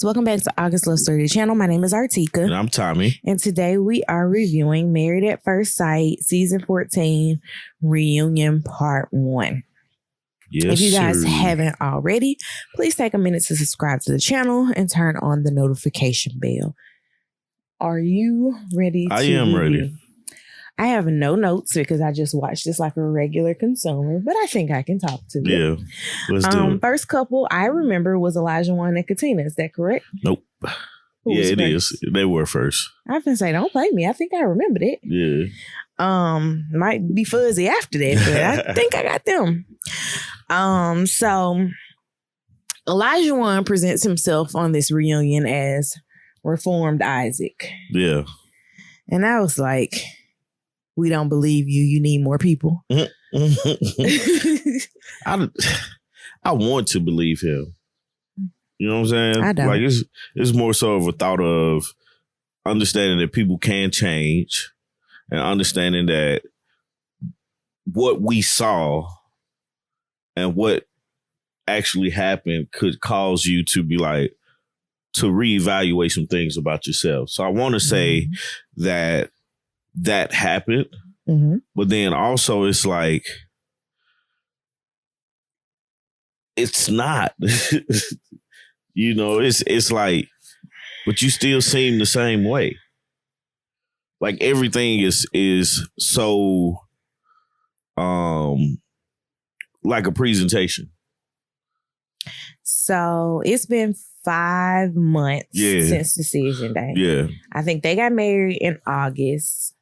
So welcome back to August Love Story channel. My name is Artieka. And I'm Tommy. And today we are reviewing Married at First Sight, Season 14, Reunion Part 1. Yes, if you guys sir. haven't already, please take a minute to subscribe to the channel and turn on the notification bell. Are you ready to I am ready. I have no notes because I just watched this like a regular consumer, but I think I can talk to it. Yeah, let's do it. First couple I remember was Elijah and Katina. Is that correct? Nope. Who Yeah, was it first? is. They were first. I've been saying, don't play me. I think I remembered it. Yeah. Might be fuzzy after that, but I think I got them. So Elijah one presents himself on this reunion as reformed Isaac. Yeah. And I was like, we don't believe you. You need more people. I want to believe him. You know what I'm saying? I don't. Like it's more so of a thought of understanding that people can change and understanding that what we saw and what actually happened could cause you to be like, to reevaluate some things about yourself. So I want to say that happened, but then also it's like, it's not, you know, it's like, but you still seem the same way. Like everything is so, like a presentation. So it's been 5 months since decision day. Yeah. I think they got married in August.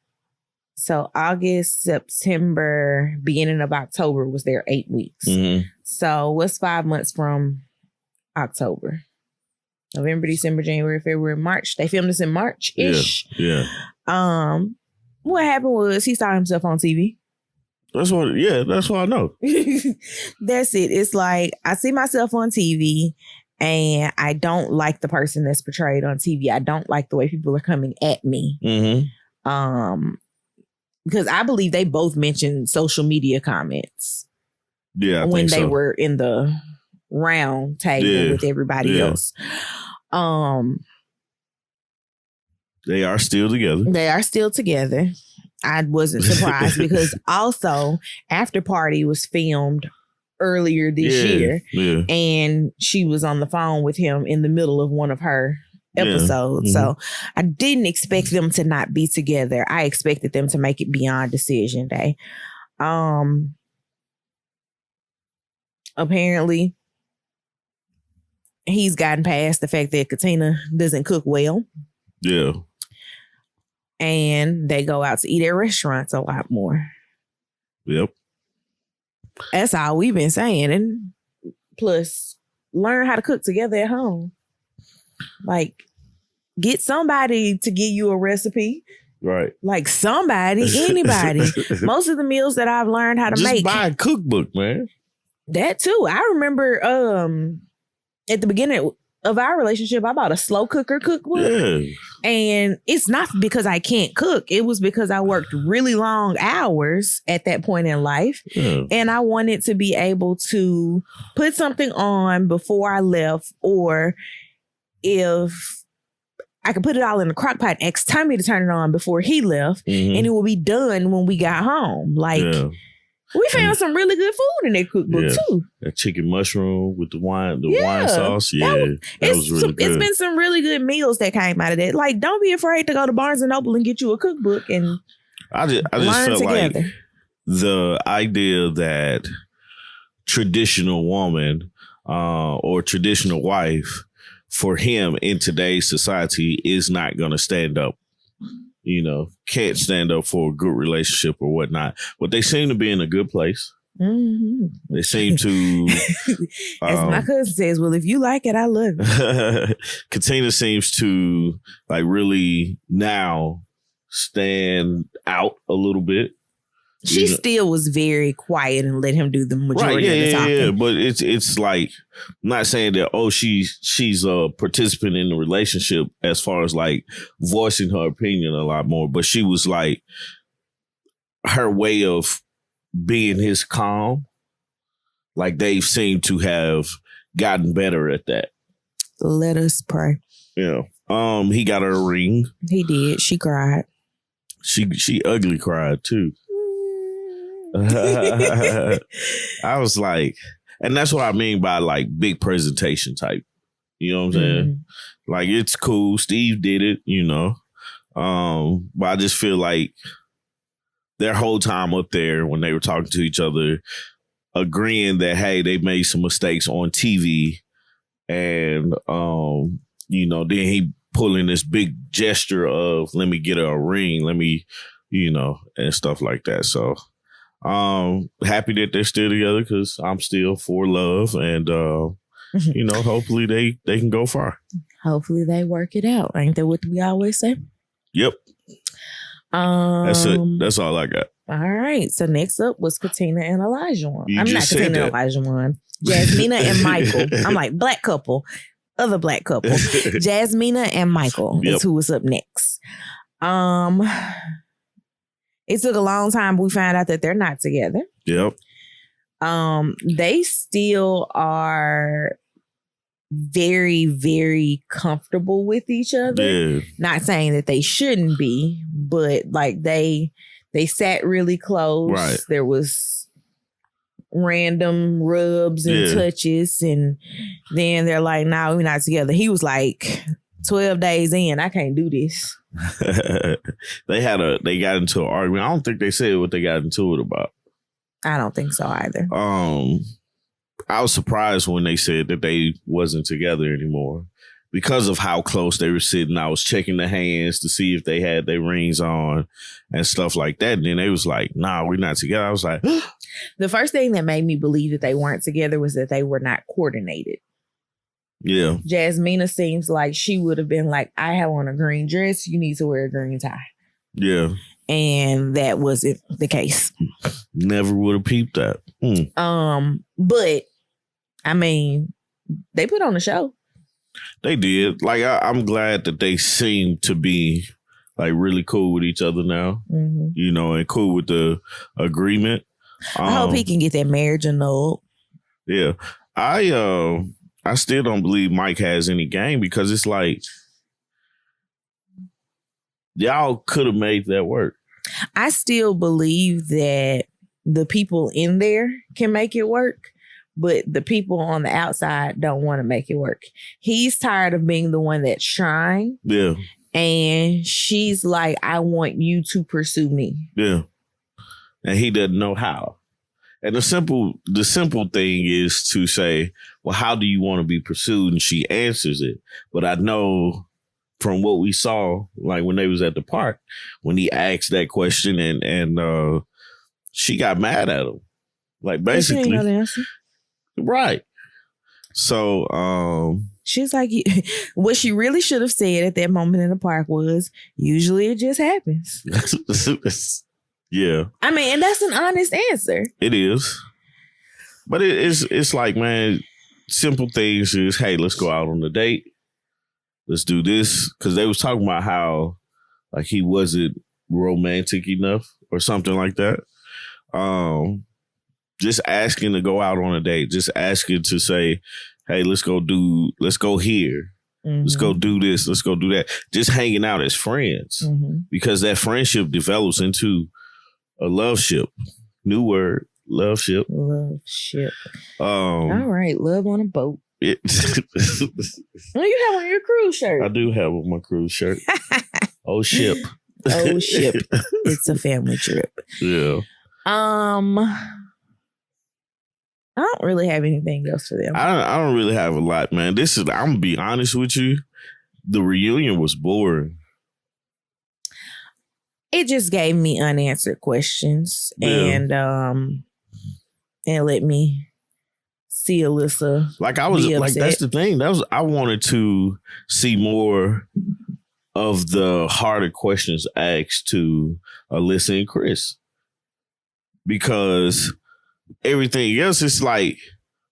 So August, September, beginning of October was their 8 weeks. So what's 5 months from October? November, December, January, February, March. They filmed this in March-ish. Yeah. What happened was he saw himself on TV. That's what I know. That's it. It's like I see myself on TV and I don't like the person that's portrayed on TV. I don't like the way people are coming at me. Because I believe they both mentioned social media comments. Yeah, when they were in the round table with everybody else. They are still together. They are still together. I wasn't surprised because also After Party was filmed earlier this year. Yeah. And she was on the phone with him in the middle of one of her episodes. So I didn't expect them to not be together. I expected them to make it beyond decision day. Apparently he's gotten past the fact that Katina doesn't cook well. Yeah. And they go out to eat at restaurants a lot more. Yep. That's all we've been saying. And plus, learn how to cook together at home. Like, get somebody to give you a recipe. Right. Like somebody, anybody. Most of the meals that I've learned how to make. Just buy a cookbook, man. That too. I remember at the beginning of our relationship, I bought a slow cooker cookbook. Yeah. And it's not because I can't cook. It was because I worked really long hours at that point in life. Yeah. And I wanted to be able to put something on before I left, or if I could put it all in the crock pot and ask Tommy to turn it on before he left, and it will be done when we got home. Like, we found some really good food in that cookbook too. That chicken mushroom with the wine sauce. Yeah, that was really good. It's been some really good meals that came out of that. Like, don't be afraid to go to Barnes and Noble and get you a cookbook and I just felt together. Like the idea that traditional woman or traditional wife for him in today's society is not going to stand up. You know, can't stand up for a good relationship or whatnot. But they seem to be in a good place. They seem to... As my cousin says, well, if you like it, I love it. Katina seems to like really now stand out a little bit. She still was very quiet and let him do the majority of the talking. Yeah, but it's like, I'm not saying that, she's a participant in the relationship as far as like voicing her opinion a lot more, but she was like, her way of being his calm, like they've seemed to have gotten better at that. Let us pray. Yeah. He got her a ring. He did. She cried. She ugly cried too. I was like, and that's what I mean by like big presentation type. You know what I'm saying? Like, it's cool. Steve did it, you know. But I just feel like their whole time up there when they were talking to each other, agreeing that, hey, they made some mistakes on TV. And, you know, then he pulling this big gesture of, let me get her a ring. Let me, you know, and stuff like that. So happy that they're still together because I'm still for love. And, you know, hopefully they can go far. Hopefully they work it out. Ain't that what we always say? Yep. That's it. That's all I got. All right. So next up was Katina and Elijah one. You I'm not just said Katina and that. Elijah one. Jasmine and Michael. I'm like, black couple. Other black couple. Jasmine and Michael is who was up next. It took a long time, but we found out that they're not together. Yep. They still are very, very comfortable with each other. Yeah. Not saying that they shouldn't be, but like they sat really close. Right. There was random rubs and touches, and then they're like, "Nah, we're not together." He was like, 12 days in, I can't do this. They got into an argument. I don't think they said what they got into it about. I don't think so either. I was surprised when they said that they wasn't together anymore because of how close they were sitting. I was checking the hands to see if they had their rings on and stuff like that. And then they was like, "Nah, we're not together." I was like, the first thing that made me believe that they weren't together was that they were not coordinated. Yeah. Jasmina seems like she would have been like, "I have on a green dress. You need to wear a green tie." Yeah. And that wasn't the case. Never would have peeped that. But I mean, they put on a show. They did. Like, I'm glad that they seem to be like really cool with each other now, you know, and cool with the agreement. I hope he can get that marriage annulled. Yeah. I still don't believe Mike has any game because it's like, y'all could have made that work. I still believe that the people in there can make it work, but the people on the outside don't want to make it work. He's tired of being the one that's trying. Yeah. And she's like, "I want you to pursue me." Yeah. And he doesn't know how. And the simple thing is to say, "Well, how do you want to be pursued?" And she answers it. But I know from what we saw, like when they was at the park, when he asked that question and she got mad at him. Like, basically. She ain't gonna answer. Right. So she's like, what she really should have said at that moment in the park was, "Usually it just happens." Yeah. I mean, and that's an honest answer. It is. But it's like, man, simple things is, hey, let's go out on a date. Let's do this. Because they was talking about how like he wasn't romantic enough or something like that. Just asking to go out on a date. Just asking to say, hey, let's go here. Let's go do this. Let's go do that. Just hanging out as friends. Because that friendship develops into a love ship. New word. Love ship. Love ship. All right. Love on a boat. Oh, you have on your cruise shirt. I do have on my cruise shirt. Oh, ship. Oh, ship. It's a family trip. Yeah. I don't really have anything else for them. I don't really have a lot, man. I'm gonna be honest with you. The reunion was boring. It just gave me unanswered questions and let me see Alyssa. Like I was like, that's the thing. I wanted to see more of the harder questions asked to Alyssa and Chris. Because everything else is like,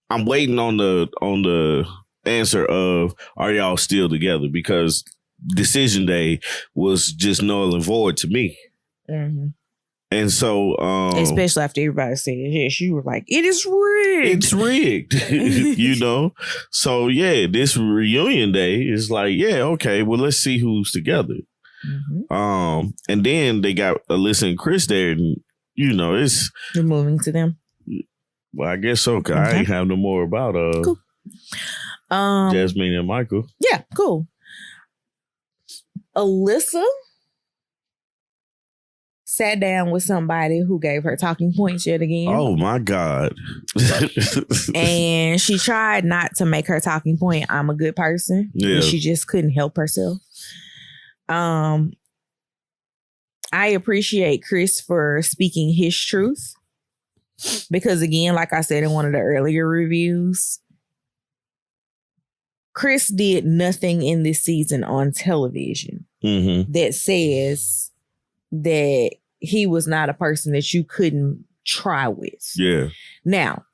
I'm waiting on the answer of, are y'all still together? Because decision day was just null and void to me. And so, especially after everybody said yes, you were like, it is rigged. It's rigged, you know? So, yeah, this reunion day is like, yeah, okay, well, let's see who's together. Mm-hmm. And then they got Alyssa and Chris there, and, you know, it's... You're moving to them? Well, I guess so, because I ain't have no more about cool. Jasmine and Michael. Yeah, cool. Alyssa sat down with somebody who gave her talking points yet again. Oh my God. And she tried not to make her talking point, I'm a good person. Yeah. She just couldn't help herself. I appreciate Chris for speaking his truth. Because again, like I said in one of the earlier reviews, Chris did nothing in this season on television that says that he was not a person that you couldn't try with. Yeah. Now,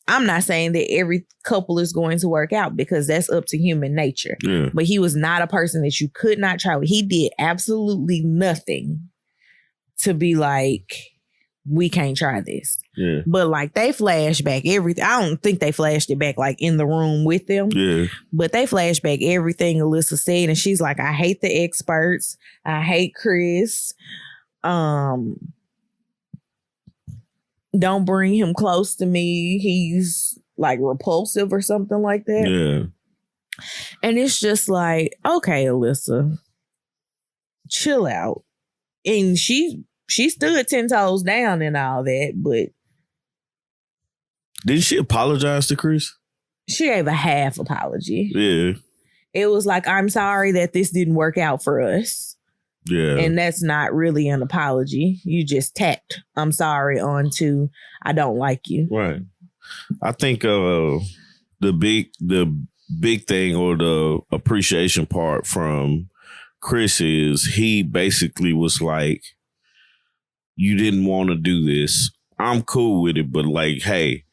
I'm not saying that every couple is going to work out because that's up to human nature. Yeah. But he was not a person that you could not try with. He did absolutely nothing to be like, we can't try this. Yeah. But like they flashed back everything. I don't think they flashed it back like in the room with them. Yeah. But they flashed back everything Alyssa said. And she's like, I hate the experts. I hate Chris. Don't bring him close to me. He's like repulsive or something like that. Yeah. And it's just like, okay, Alyssa, chill out. And she stood 10 toes down and all that, but did she apologize to Chris? She gave a half apology. Yeah. It was like, I'm sorry that this didn't work out for us. Yeah. And that's not really an apology. You just tacked I'm sorry onto I don't like you. Right. I think the big thing or the appreciation part from Chris is he basically was like, you didn't want to do this. I'm cool with it, but like, hey,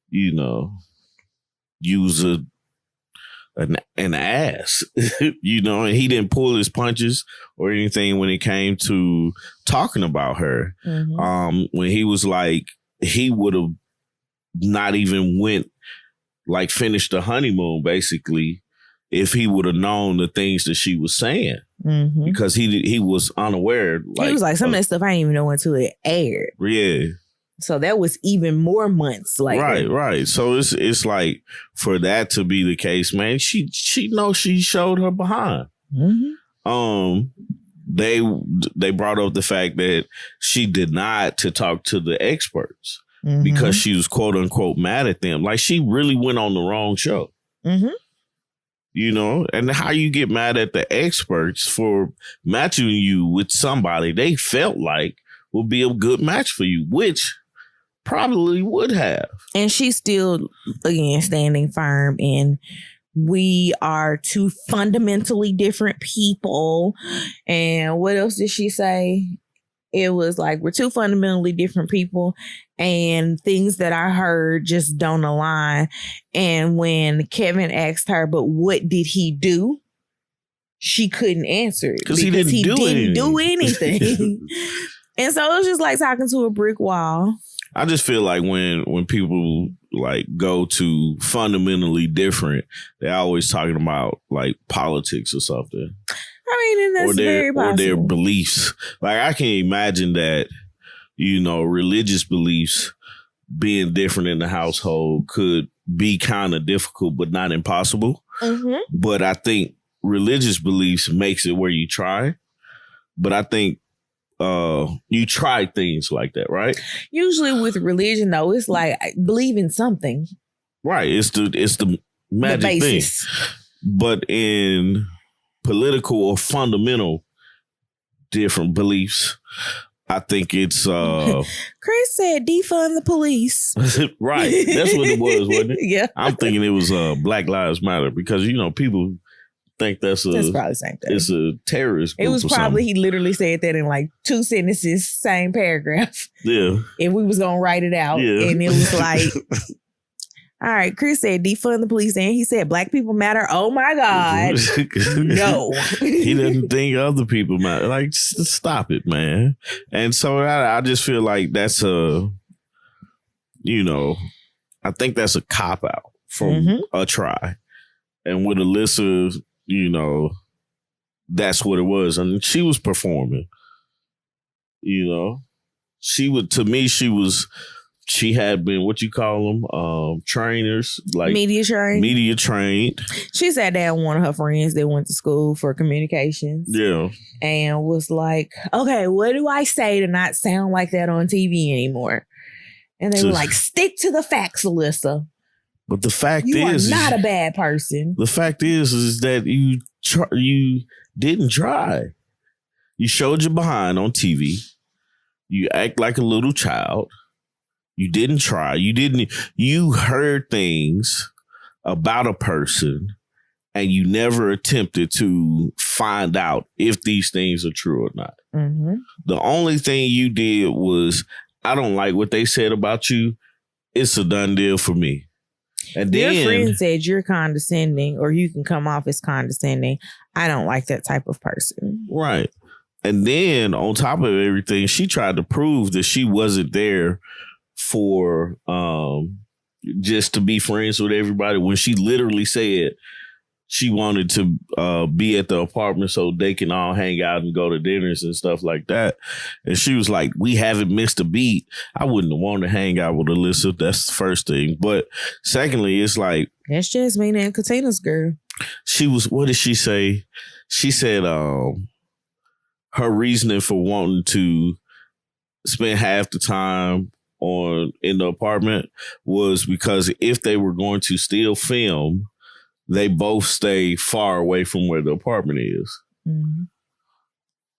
you know, use an ass, you know, and he didn't pull his punches or anything when it came to talking about her. Mm-hmm. When he was like, he would have not even finished the honeymoon basically if he would have known the things that she was saying. Mm-hmm. Because he was unaware. He was like, some of that stuff I didn't even know until it aired. Yeah. So that was even more months later. Right. So it's like for that to be the case, man, she knows she showed her behind. Mm-hmm. They brought up the fact that she denied to talk to the experts because she was quote unquote mad at them. Like she really went on the wrong show. Mm-hmm. You know, and how you get mad at the experts for matching you with somebody they felt like would be a good match for you, which probably would have. And she's still, again, standing firm in we are two fundamentally different people. And what else did she say? It was like, we're two fundamentally different people and things that I heard just don't align. And when Kevin asked her, but what did he do? She couldn't answer it because he didn't do anything. And so it was just like talking to a brick wall. I just feel like when people like go to fundamentally different, they're always talking about like politics or something. I mean, and that's very possible. Or their beliefs. Like I can imagine that, you know, religious beliefs being different in the household could be kind of difficult, but not impossible. Mm-hmm. But I think religious beliefs makes it where you try. But I think you try things like that, right? Usually with religion, though, it's like I believe in something. Right. It's the magic thing. But in political or fundamental different beliefs, I think it's Chris said defund the police. Right. That's what it was, wasn't it? Yeah. I'm thinking it was Black Lives Matter because, you know, people think that's probably the same thing. It's a terrorist group. It was probably he literally said that in like 2 sentences, same paragraph. Yeah. And we was gonna write it out. Yeah. And it was like All right, Chris said defund the police, and he said black people matter. Oh my God. No. He doesn't think other people matter. Like, stop it, man. And so I just feel like that's I think that's a cop-out from a try. And with Alyssa, that's what it was. And she was performing. She had been, what you call them, trainers, like media trained. She sat down with one of her friends that went to school for communications. Yeah. And was like, okay, what do I say to not sound like that on TV anymore? And they were like, stick to the facts, Alyssa. But the fact you is, are not a bad person. The fact is that you didn't try. You showed your behind on TV. You act like a little child. You didn't try. You heard things about a person and you never attempted to find out if these things are true or not. Mm-hmm. The only thing you did was, I don't like what they said about you. It's a done deal for me. And then your friend said you're condescending, or you can come off as condescending. I don't like that type of person. Right. And then on top of everything, she tried to prove that she wasn't there for just to be friends with everybody, when she literally said she wanted to be at the apartment so they can all hang out and go to dinners and stuff like that. And she was like, we haven't missed a beat. I wouldn't want to hang out with Alyssa. That's the first thing. But secondly, it's like, that's Jasmine and Katina's girl. She was, what did she say? She said her reasoning for wanting to spend half the time in the apartment was because if they were going to still film, they both stay far away from where the apartment is. Mm-hmm.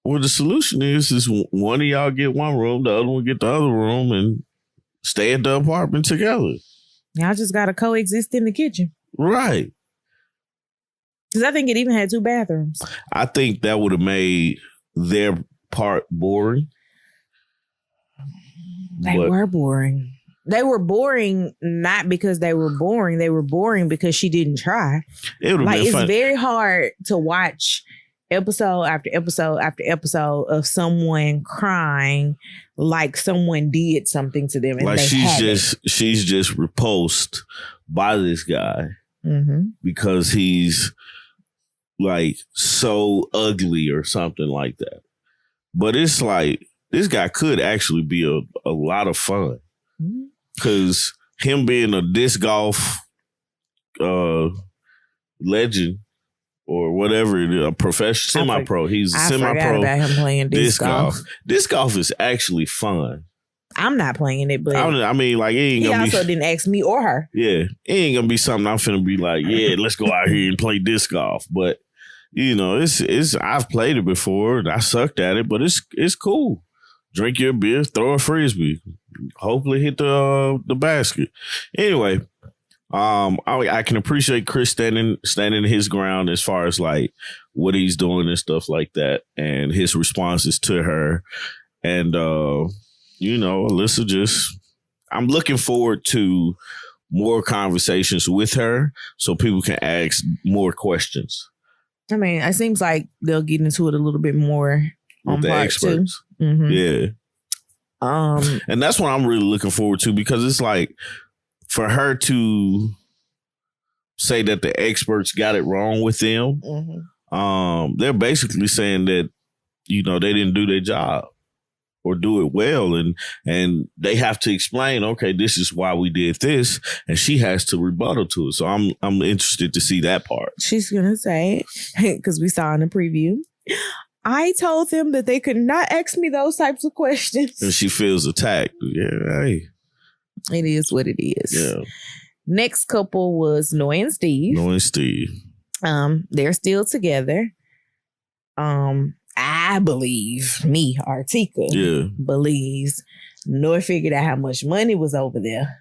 Well, the solution is one of y'all get one room, the other one get the other room, and stay at the apartment together. Y'all just got to coexist in the kitchen. Right. Because I think it even had 2 bathrooms. I think that would have made their part boring. They were boring. They were boring not because they were boring. They were boring because she didn't try. It's very hard to watch episode after episode after episode of someone crying like someone did something to them. And like she's just repulsed by this guy because he's like so ugly or something like that. But it's like, this guy could actually be a lot of fun. Because him being a disc golf legend or whatever, a professional, semi-pro. He's a semi-pro. I forgot about him playing disc golf. Disc golf is actually fun. I'm not playing it, but I mean, like, it ain't gonna also didn't ask me or her. Yeah, it ain't gonna be something I'm finna be like, yeah, let's go out here and play disc golf. But it's I've played it before. And I sucked at it, but it's cool. Drink your beer, throw a frisbee, hopefully hit the basket. Anyway, I can appreciate Chris standing his ground as far as like what he's doing and stuff like that, and his responses to her. And Alyssa, I'm looking forward to more conversations with her so people can ask more questions. I mean, it seems like they'll get into it a little bit more on with the part experts. 2. Mm-hmm. Yeah. And that's what I'm really looking forward to, because it's like, for her to say that the experts got it wrong with them, they're basically saying that, they didn't do their job or do it well. And they have to explain, okay, this is why we did this. And she has to rebuttal to it. So I'm interested to see that part. She's going to say, because we saw in the preview, I told them that they could not ask me those types of questions. And she feels attacked. Yeah, hey. It is what it is. Yeah. Next couple was Noah and Steve. They're still together. I believe, Artieka believes Noah figured out how much money was over there.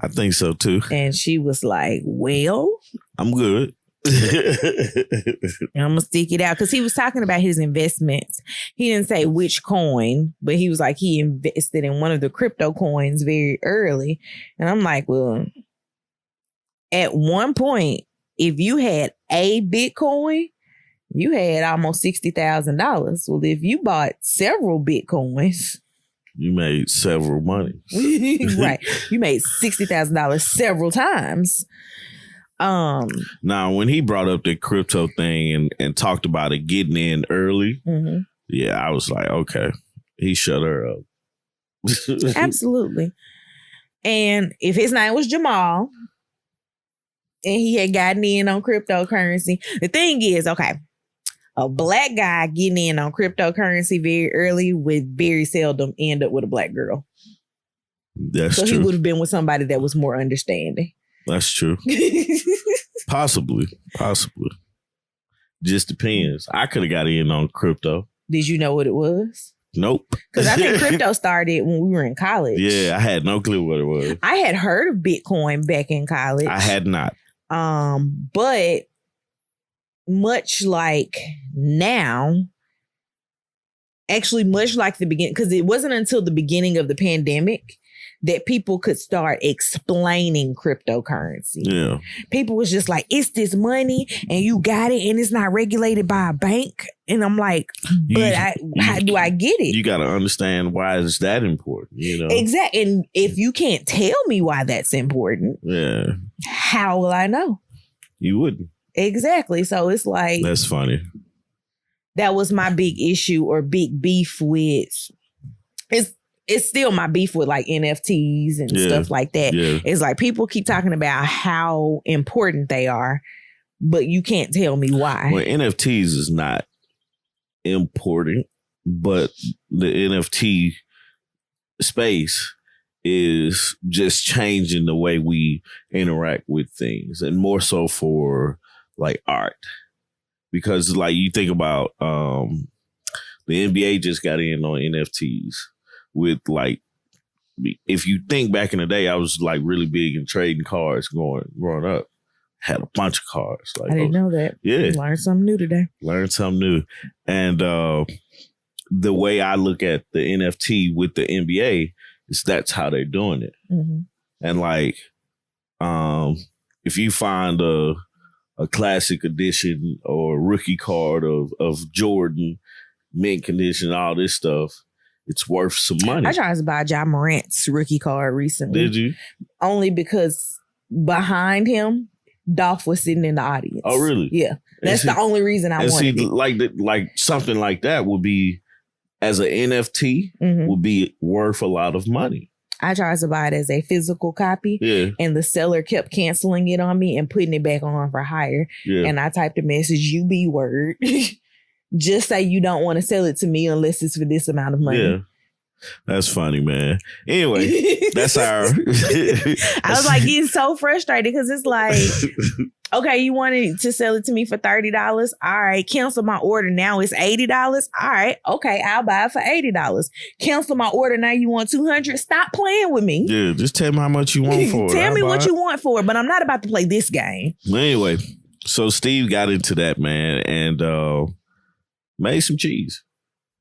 I think so too. And she was like, well, I'm good. I'm gonna stick it out, because he was talking about his investments. He didn't say which coin, but he was like, he invested in one of the crypto coins very early. And I'm like, well, at one point, if you had a Bitcoin, you had almost $60,000. Well, if you bought several Bitcoins, you made several money. Right. You made $60,000 several times. Now, when he brought up the crypto thing and talked about it getting in early, yeah, I was like, okay, he shut her up. Absolutely. And if his name was Jamal and he had gotten in on cryptocurrency, the thing is, okay, a black guy getting in on cryptocurrency very early would very seldom end up with a black girl. That's so true. He would have been with somebody that was more understanding. That's true. Possibly. Just depends. I could have got in on crypto. Did you know what it was? Nope. Because I think crypto started when we were in college. Yeah, I had no clue what it was. I had heard of Bitcoin back in college. I had not. But much like now, actually much like the beginning, because it wasn't until the beginning of the pandemic that people could start explaining cryptocurrency. Yeah. People was just like, it's this money and you got it and it's not regulated by a bank. And I'm like, how do I get it? You got to understand why is that important, you know? Exactly. And if you can't tell me why that's important, how will I know? You wouldn't. Exactly. So it's like... That's funny. That was my big issue or big beef with... It's still my beef with like NFTs and stuff like that. Yeah. It's like people keep talking about how important they are, but you can't tell me why. Well, NFTs is not important, but the NFT space is just changing the way we interact with things, and more so for like art. Because like you think about the NBA just got in on NFTs. With like, if you think back in the day, I was like really big in trading cards growing up. Had a bunch of cards. Like, I didn't know that. Yeah. Learned something new today. And the way I look at the NFT with the NBA is that's how they're doing it. Mm-hmm. And like, if you find a classic edition or rookie card of Jordan, mint condition, all this stuff, it's worth some money. I tried to buy Ja Morant's rookie card recently. Did you? Only because behind him, Dolph was sitting in the audience. Oh, really? Yeah. That's the only reason I wanted it. Like something like that would be, as an NFT, would be worth a lot of money. I tried to buy it as a physical copy, and the seller kept canceling it on me and putting it back on for hire. Yeah. And I typed a message, "You be word." Just say you don't want to sell it to me unless it's for this amount of money. Yeah. That's funny, man. Anyway, that's our... I was like getting so frustrated because it's like, okay, you wanted to sell it to me for $30. All right, cancel my order. Now it's $80. All right, okay, I'll buy it for $80. Cancel my order. Now you want $200. Stop playing with me. Yeah, just tell me how much you want for it. Tell me what you want for it, but I'm not about to play this game. Anyway, so Steve got into that, man, and... made some cheese.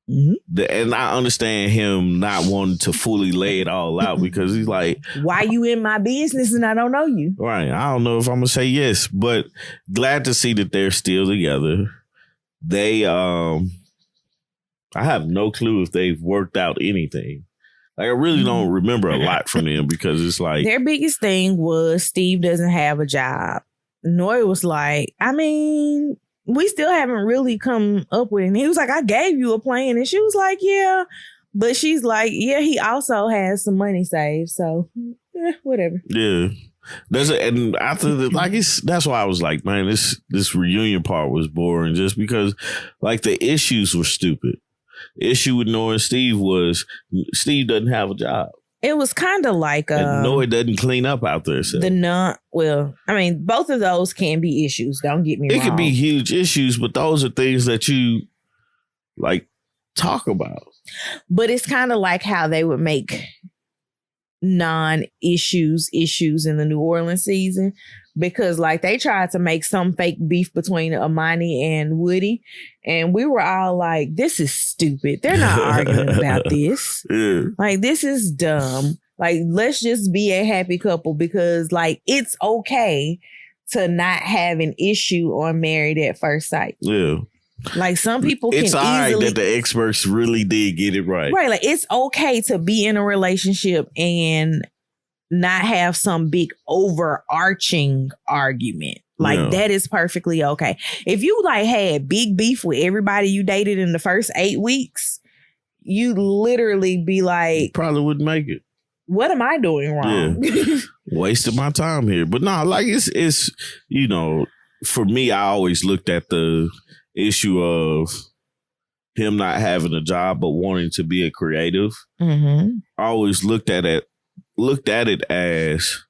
Mm-hmm. And I understand him not wanting to fully lay it all out because he's like, why you in my business and I don't know you? Right. I don't know if I'm going to say yes, but glad to see that they're still together. They, I have no clue if they've worked out anything. Like, I really don't remember a lot from them because it's like... Their biggest thing was Steve doesn't have a job. Noy was like, I mean... we still haven't really come up with it. And he was like, I gave you a plan. And she was like, yeah. But she's like, yeah, he also has some money saved. So, whatever. Yeah. And after that's why I was like, man, this reunion part was boring just because like the issues were stupid. The issue with Noah and Steve was Steve doesn't have a job. It was kind of like Noah doesn't clean up out there. So. I mean, both of those can be issues. Don't get me wrong. It could be huge issues, but those are things that you like talk about. But it's kind of like how they would make non-issues in the New Orleans season, because like they tried to make some fake beef between Amani and Woody, and we were all like, this is stupid. They're not arguing about this. Yeah. Like, this is dumb. Like, let's just be a happy couple because, like, it's okay to not have an issue on Married at First Sight. Yeah. Like, some people can it's all easily... right that the experts really did get it right. Right. Like, it's okay to be in a relationship and not have some big overarching argument. Like, that is perfectly okay. If you, like, had big beef with everybody you dated in the first 8 weeks, you literally be like... You probably wouldn't make it. What am I doing wrong? Yeah. Wasted my time here. But nah, like, it's, you know, for me, I always looked at the issue of him not having a job but wanting to be a creative. I always looked at it as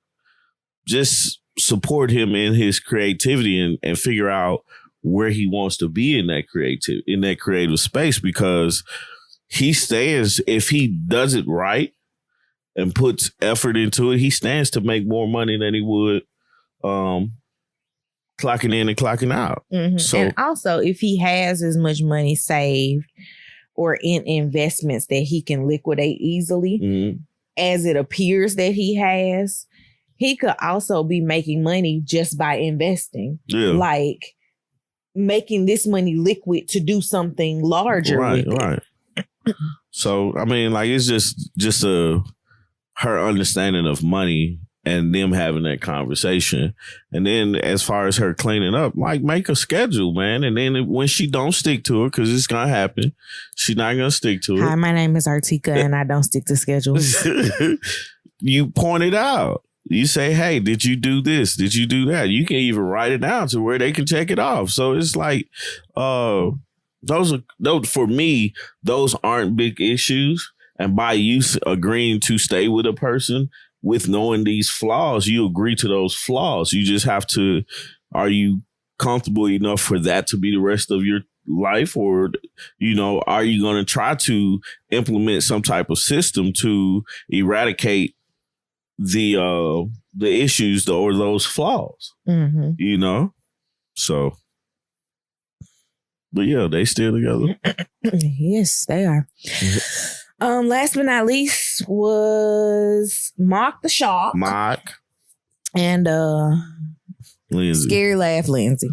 just support him in his creativity and figure out where he wants to be in that creative space, because he stands, if he does it right and puts effort into it, he stands to make more money than he would clocking in and clocking out. So, and also, if he has as much money saved or in investments that he can liquidate easily, as it appears that he has, he could also be making money just by investing. Like making this money liquid to do something larger with it. So, I mean, like, it's just her understanding of money and them having that conversation. And then as far as her cleaning up, like, make a schedule, man. And then when she don't stick to it, because it's going to happen, she's not going to stick to it. Hi, my name is Artieka and I don't stick to schedules. You point it out. You say, hey, did you do this? Did you do that? You can even write it down to where they can check it off. So it's like, those for me, those aren't big issues. And by you agreeing to stay with a person with knowing these flaws, you agree to those flaws. You just have to, are you comfortable enough for that to be the rest of your life? Or, you know, are you going to try to implement some type of system to eradicate the issues or those flaws? You know? So, but yeah, they still together. Yes, they are. Last but not least was Mark the Shark. And Lindsay. Scary Laugh Lindsay.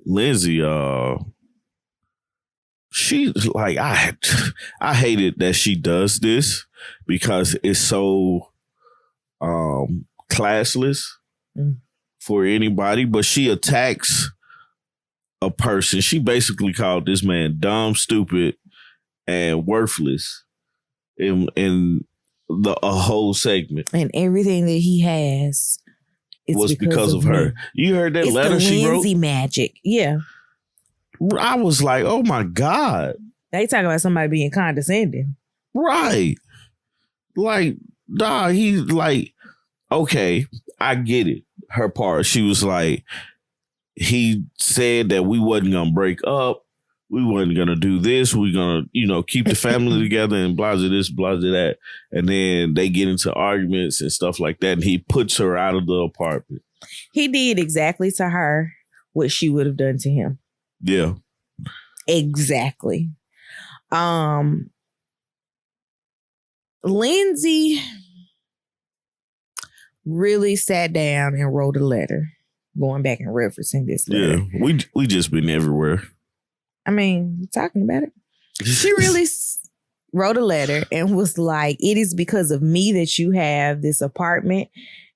Lindsay, she, like, I hated that she does this because it's so classless for anybody, but she attacks a person. She basically called this man dumb, stupid, and worthless in a whole segment. And everything that he has was because of her. You heard that letter she wrote? Lindsay magic. Yeah. I was like, oh my God. They talk about somebody being condescending. Right. Like, nah, he's like, okay, I get it. Her part. She was like, he said that we wasn't going to break up. We wasn't going to do this. We're going to, you know, keep the family together and blah, blah, this, blah, blah, that. And then they get into arguments and stuff like that. And he puts her out of the apartment. He did exactly to her what she would have done to him. Yeah. Exactly. Lindsay really sat down and wrote a letter. Going back and referencing this letter. Yeah, we just been everywhere. I mean, talking about it. She really wrote a letter and was like, it is because of me that you have this apartment.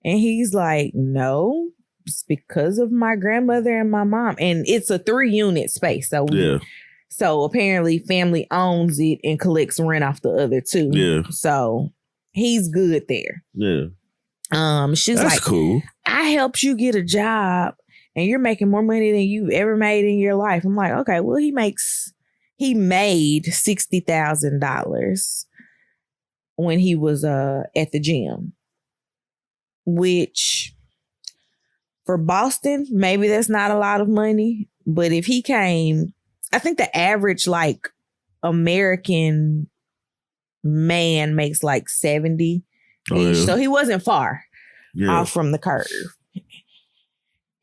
And he's like, no, it's because of my grandmother and my mom. And it's a 3-unit space. So, so apparently family owns it and collects rent off the other 2. Yeah. So he's good there. Yeah. She's That's like, cool. I helped you get a job and you're making more money than you've ever made in your life. I'm like, okay, well, he made $60,000 when he was at the gym, which for Boston, maybe that's not a lot of money. But if he came, I think the average like American man makes like 70. So he wasn't far off from the curve.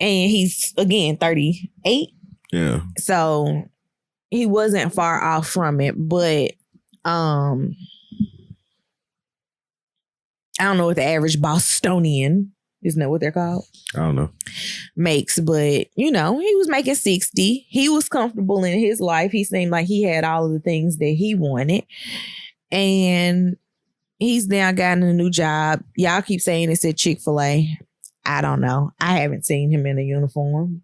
And he's, again, 38. Yeah. So he wasn't far off from it. But I don't know what the average Bostonian, isn't that what they're called? I don't know. Makes, but you know, he was making 60. He was comfortable in his life. He seemed like he had all of the things that he wanted. And he's now gotten a new job. Y'all keep saying it's at Chick-fil-A. I don't know. I haven't seen him in a uniform.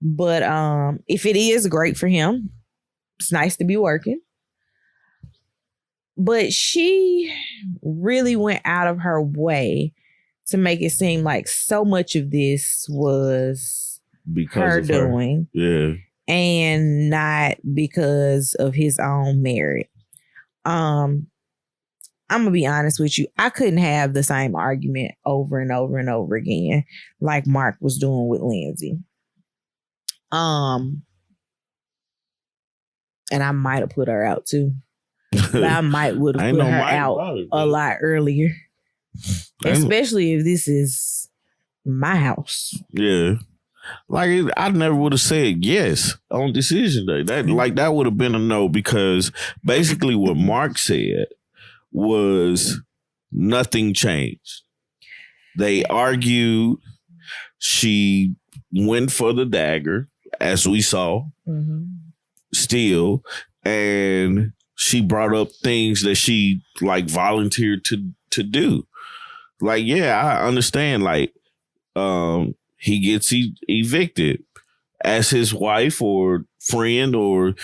But if it is, great for him. It's nice to be working. But she really went out of her way to make it seem like so much of this was because her doing. Yeah. And not because of his own merit. I'm going to be honest with you. I couldn't have the same argument over and over and over again like Mark was doing with Lindsay. And I might have put her out too. But I might would have put her out a lot earlier. Especially if this is my house. Yeah. Like, I never would have said yes on decision day. That would have been a no, because basically what Mark said was nothing changed. They argued. She went for the dagger, as we saw, still, and she brought up things that she like volunteered to do. Like, yeah, I understand. Like, he gets evicted. As his wife or friend or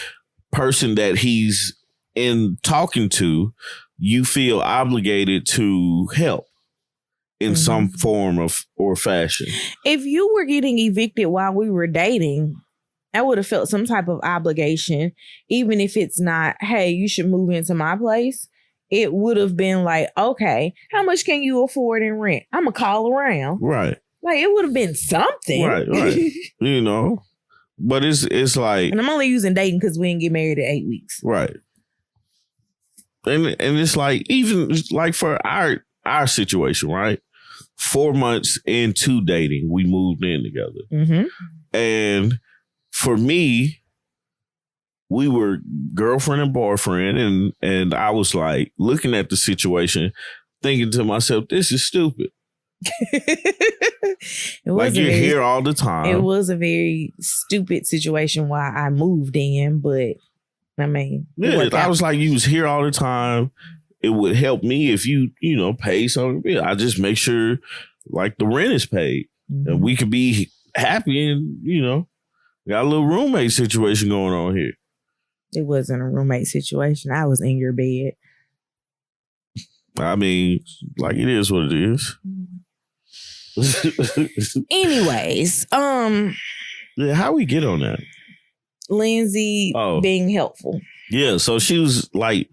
person that he's in talking to, you feel obligated to help in some form of or fashion. If you were getting evicted while we were dating, I would have felt some type of obligation, even if it's not, hey, you should move into my place. It would have been like, okay, how much can you afford in rent? I'm going to call around. Right. Like, it would have been something. Right. You know, but it's like. And I'm only using dating because we didn't get married in 8 weeks. Right. And it's like, even like for our situation, right? 4 months into dating, we moved in together. And for me, we were girlfriend and boyfriend, and I was like looking at the situation, thinking to myself, this is stupid. Like, you're here all the time. It was a very stupid situation why I moved in, but I mean, yeah, I was like, you was here all the time. It would help me if you pay something. I just make sure like the rent is paid and we could be happy, and got a little roommate situation going on here. It wasn't a roommate situation. I was in your bed. I mean, like, it is what it is. Anyways, yeah, how we get on that? Lindsay being helpful. Yeah, so she was like,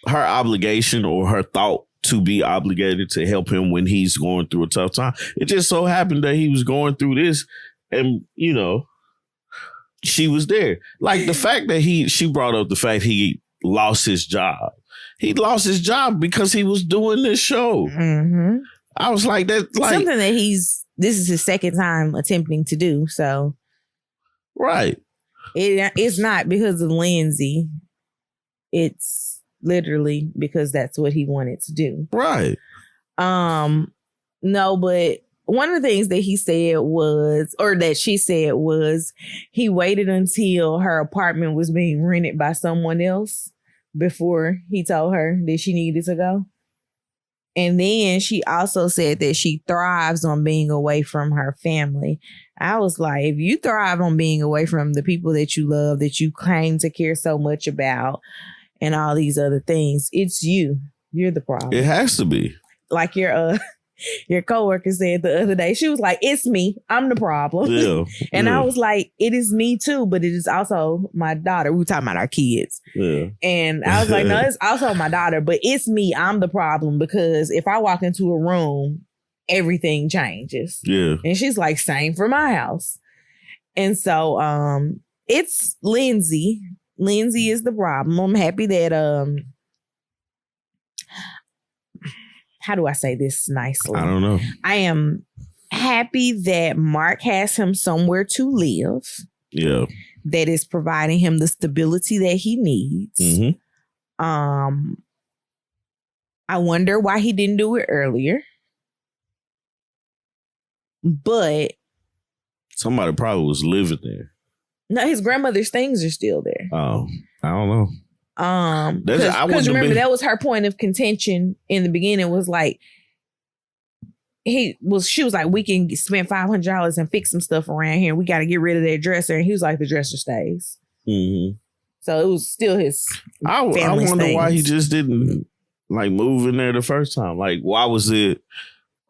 her obligation or her thought to be obligated to help him when he's going through a tough time. It just so happened that he was going through this, and she was there. Like, the fact that she brought up the fact he lost his job. He lost his job because he was doing this show. I was like, that, like, something that this is his second time attempting to do. So, right. It's not because of Lindsay. It's literally because that's what he wanted to do. Right. No, but one of the things that he said was, or that she said was, he waited until her apartment was being rented by someone else before he told her that she needed to go. And then she also said that she thrives on being away from her family. I was like, if you thrive on being away from the people that you love, that you claim to care so much about, and all these other things, it's you. You're the problem. It has to be. Like your coworker said the other day, she was like, it's me. I'm the problem. Yeah. And I was like, it is me too, but it is also my daughter. We were talking about our kids. Yeah. And I was like, no, it's also my daughter, but it's me. I'm the problem, because if I walk into a room, everything changes. Yeah. And she's like, same for my house. And so it's Lindsay. Lindsay is the problem. I'm happy that how do I say this nicely? I don't know. I am happy that Mark has him somewhere to live. Yeah. That is providing him the stability that he needs. I'm I wonder why he didn't do it earlier. But somebody probably was living there. No, his grandmother's things are still there. Oh, I don't know. Because remember, that was her point of contention in the beginning. Was like she was like, we can spend $500 and fix some stuff around here. We got to get rid of that dresser, and he was like, the dresser stays. Mm-hmm. So it was still his. I wonder why he just didn't like move in there the first time. Like, why was it?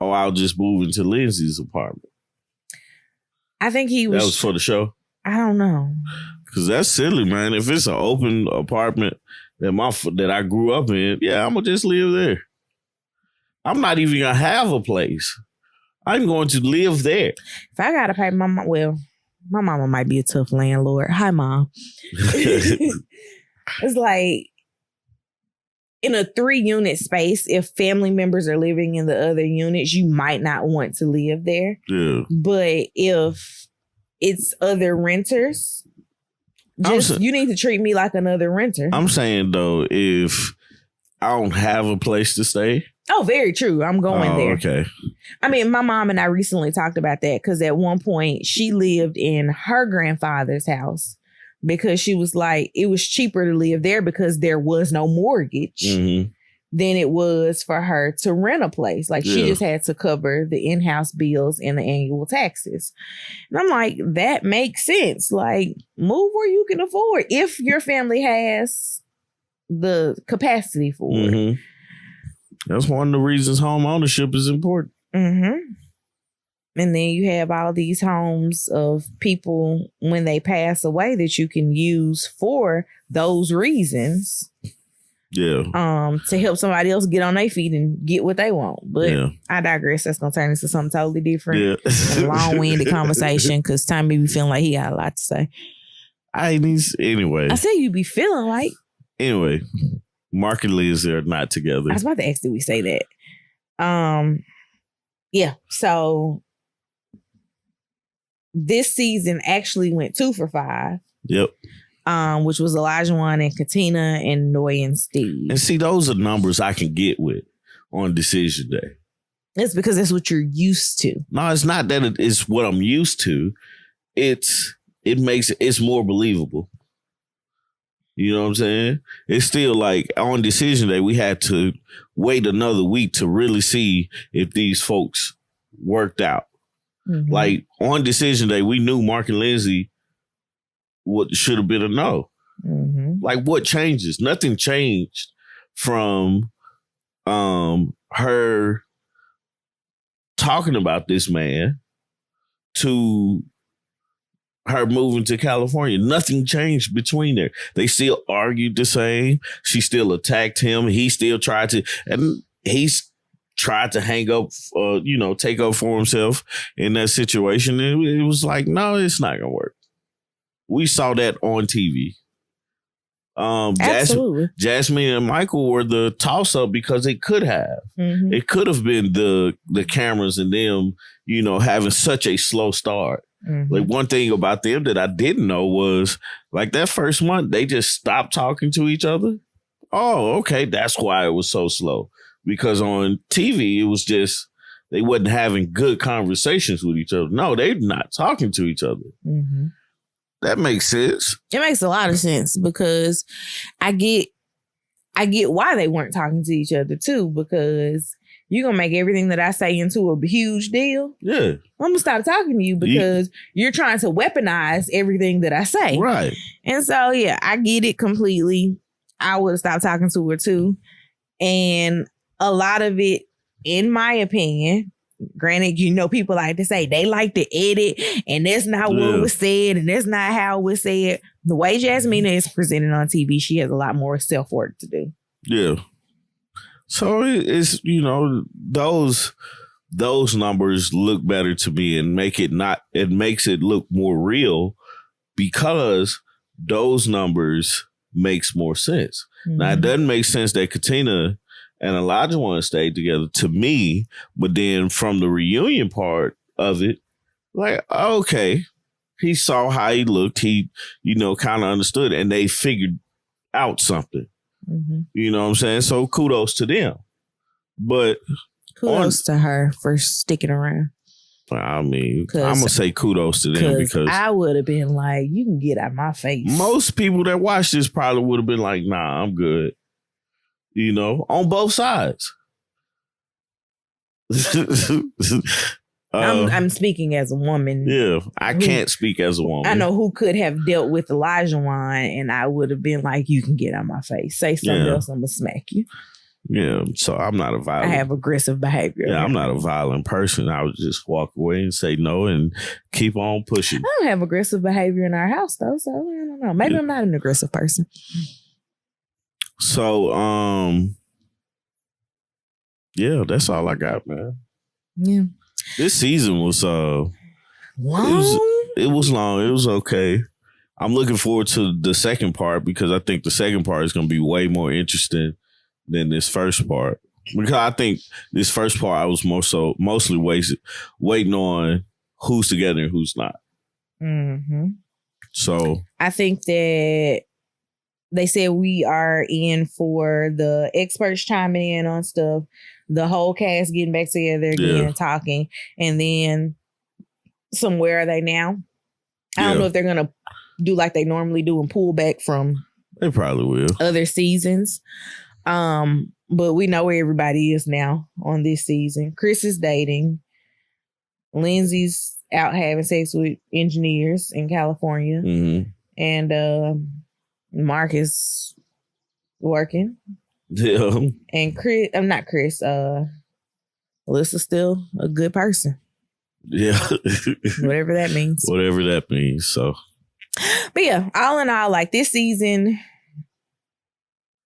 Oh, I'll just move into Lindsay's apartment. I think that was for the show. I don't know. Because that's silly, man. If it's an open apartment that I grew up in, yeah, I'm going to just live there. I'm not even going to have a place. I'm going to live there. If I got to pay my mama might be a tough landlord. Hi, Mom. It's like in a 3-unit space, if family members are living in the other units, you might not want to live there. Yeah. But if it's other renters, you need to treat me like another renter. I'm saying, though, if I don't have a place to stay. Oh, very true. I'm going there. Okay. I mean, my mom and I recently talked about that because at one point she lived in her grandfather's house because she was like, it was cheaper to live there because there was no mortgage than it was for her to rent a place. Like she just had to cover the in-house bills and the annual taxes. And I'm like, that makes sense. Like, move where you can afford if your family has the capacity for it. That's one of the reasons home ownership is important. And then you have all these homes of people when they pass away that you can use for those reasons. Yeah. To help somebody else get on their feet and get what they want. But I digress. That's gonna turn into something totally different. Yeah. A long-winded conversation because Tommy be feeling like he got a lot to say. Anyway. I said you be feeling like. Anyway, Mark and Liz are not together. I was about to ask, did we say that? Yeah. So this season actually went 2 for 5. Yep. Which was Elijah One and Katina and Noy and Steve. And see, those are numbers I can get with on decision day. It's because that's what you're used to. No, it's not that it's what I'm used to. It's more believable. You know what I'm saying? It's still like on decision day, we had to wait another week to really see if these folks worked out. Like on decision day, we knew Mark and Lindsay what should have been a no. Like what changes? Nothing changed from her talking about this man to her moving to California. Nothing changed between there. They still argued the same. She still attacked him. He still tried to, and he's tried to hang up, take up for himself in that situation. And it was like, no, it's not going to work. We saw that on TV. Jasmine and Michael were the toss-up because it could have. It could have been the cameras and them, having such a slow start. Like one thing about them that I didn't know was like that first month, they just stopped talking to each other. Oh, okay. That's why it was so slow. Because on TV, it was just, they wasn't having good conversations with each other. No, they're not talking to each other. That makes sense. It makes a lot of sense because I get why they weren't talking to each other too, because you're going to make everything that I say into a huge deal. Yeah. I'm going to stop talking to you because you're trying to weaponize everything that I say. Right. And so, yeah, I get it completely. I would have stopped talking to her too. And a lot of it, in my opinion, granted, people like to say they like to edit and that's not what was said and that's not how it was said. The way Jasmine is presented on TV, she has a lot more self-work to do. Yeah. So it's, those numbers look better to me and it makes it look more real because those numbers makes more sense. Now, it doesn't make sense that Katina and Elijah want to stay together to me, but then from the reunion part of it, like, okay, he saw how he looked. He, kind of understood and they figured out something. You know what I'm saying? So kudos to them. But kudos to her for sticking around. I mean, I'm going to say kudos to them because I would have been like, you can get out my face. Most people that watch this probably would have been like, nah, I'm good. You know, on both sides. I'm speaking as a woman. Yeah, I can't speak as a woman. I know who could have dealt with Elijah wine, and I would have been like, you can get out my face. Say something else, I'm going to smack you. Yeah, so I'm not a violent. I have aggressive behavior. Yeah, I'm not a violent person. I would just walk away and say no and keep on pushing. I don't have aggressive behavior in our house though, so I don't know. Maybe I'm not an aggressive person. So, yeah, that's all I got, man. Yeah, this season was long. It was long. It was okay. I'm looking forward to the second part because I think the second part is going to be way more interesting than this first part. Because I think this first part I was mostly waiting on who's together and who's not. Mm-hmm. So I think that they said we are in for the experts chiming in on stuff, the whole cast getting back together again and talking, and then some Where Are They Now? I don't know if they're going to do like they normally do and pull back from they probably will other seasons. But we know where everybody is now on this season. Chris is dating. Lindsay's out having sex with engineers in California. Mm-hmm. And Mark is working. Yeah. And Chris, I'm not Chris, Alyssa's still a good person. Yeah. Whatever that means. Whatever that means. So. But yeah, all in all, like this season,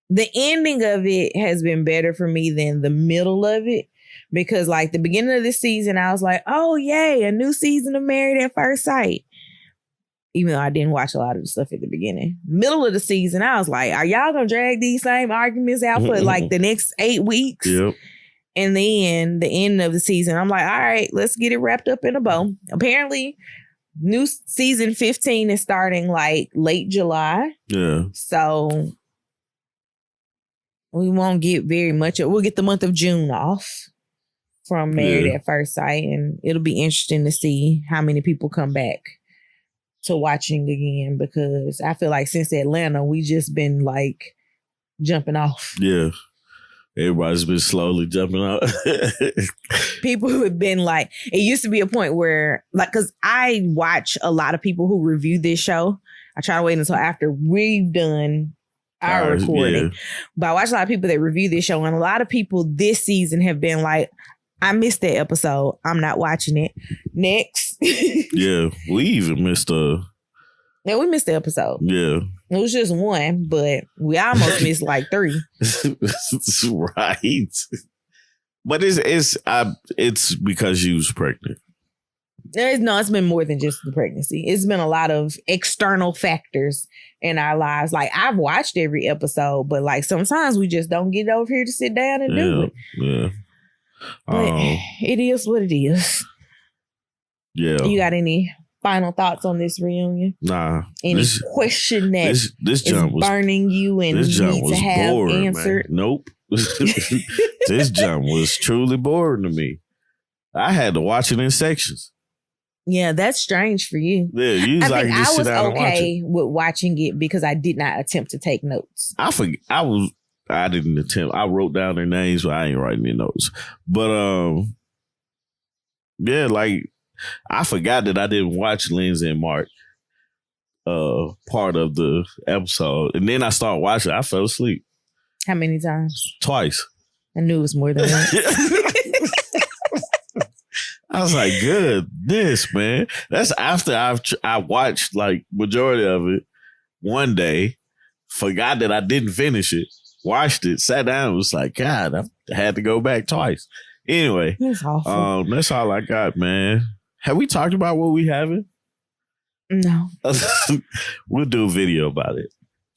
the ending of it has been better for me than the middle of it. Because like the beginning of this season, I was like, oh, yay, a new season of Married at First Sight. Even though I didn't watch a lot of the stuff at the beginning. Middle of the season, I was like, are y'all going to drag these same arguments out for like the next 8 weeks? Yep. And then the end of the season, I'm like, all right, let's get it wrapped up in a bow. Apparently, new season 15 is starting like late July. Yeah. So we won't get very much. We'll get the month of June off from Married at First Sight. And it'll be interesting to see how many people come back to watching again. Because I feel like since Atlanta, we just been like jumping off. Yeah. Everybody's been slowly jumping out. People who have been like, it used to be a point where, like, because I watch a lot of people who review this show. I try to wait until after we've done our recording. Yeah. But I watch a lot of people that review this show, and a lot of people this season have been like, I missed that episode. I'm not watching it. Next. Yeah, we even missed Yeah, we missed the episode. Yeah. It was just one, but we almost missed like 3. Right. But it's because you was pregnant. No, it's been more than just the pregnancy. It's been a lot of external factors in our lives. Like, I've watched every episode, but like sometimes we just don't get over here to sit down and do it. Yeah. But it is what it is. Yeah. You got any final thoughts on this reunion? Nah. Any question that this jump was burning you and this jump need was to have boring, answered? Man. Nope. This jump was truly boring to me. I had to watch it in sections. Yeah, that's strange for you. Yeah, you was like, just sit down and watch it. With watching it because I did not attempt to take notes. I didn't attempt. I wrote down their names, but I ain't writing any notes. But yeah, like I forgot that I didn't watch Lindsay and Mark part of the episode, and then I started watching. I fell asleep. How many times? Twice. I knew it was more than once. I was like, goodness, man. That's after I watched like majority of it one day, forgot that I didn't finish it, watched it, sat down, was like, God, I had to go back twice. Anyway, that's awful. That's all I got, man. Have we talked about what we having? No. We'll do a video about it.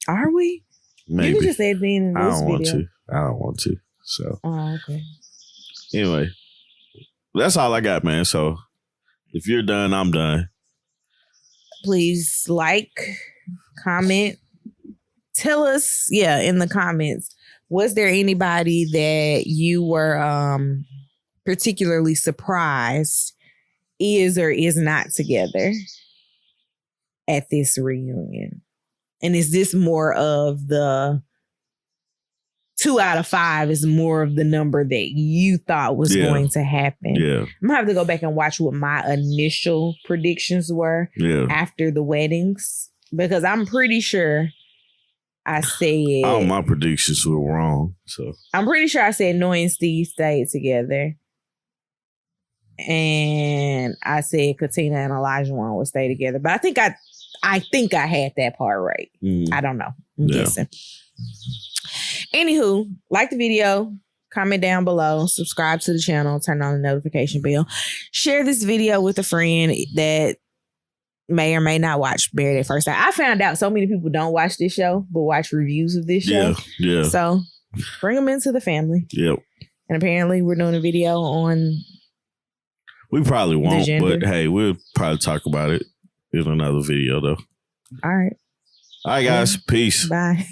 Are we? Maybe. You can just say it being in this I don't video. want to. So. Oh, okay. Anyway. That's all I got, man. So if you're done, I'm done. Please like, comment, tell us, in the comments. Was there anybody that you were particularly surprised is or is not together at this reunion? And is this more of the 2 out of 5 is more of the number that you thought was going to happen? Yeah. I'm gonna have to go back and watch what my initial predictions were after the weddings, because I'm pretty sure I said all my predictions were wrong. So I'm pretty sure I said Noy and Steve stayed together. And I said Katina and Elijah would stay together. But I think I had that part right. I don't know. I'm guessing. Anywho, like the video, comment down below, subscribe to the channel, turn on the notification bell, share this video with a friend that may or may not watch Married at First Sight. I found out so many people don't watch this show, but watch reviews of this show. Yeah. So bring them into the family. Yep. And apparently we're doing a video on... We probably won't, but hey, we'll probably talk about it in another video though. All right. All right, guys. Peace. Bye.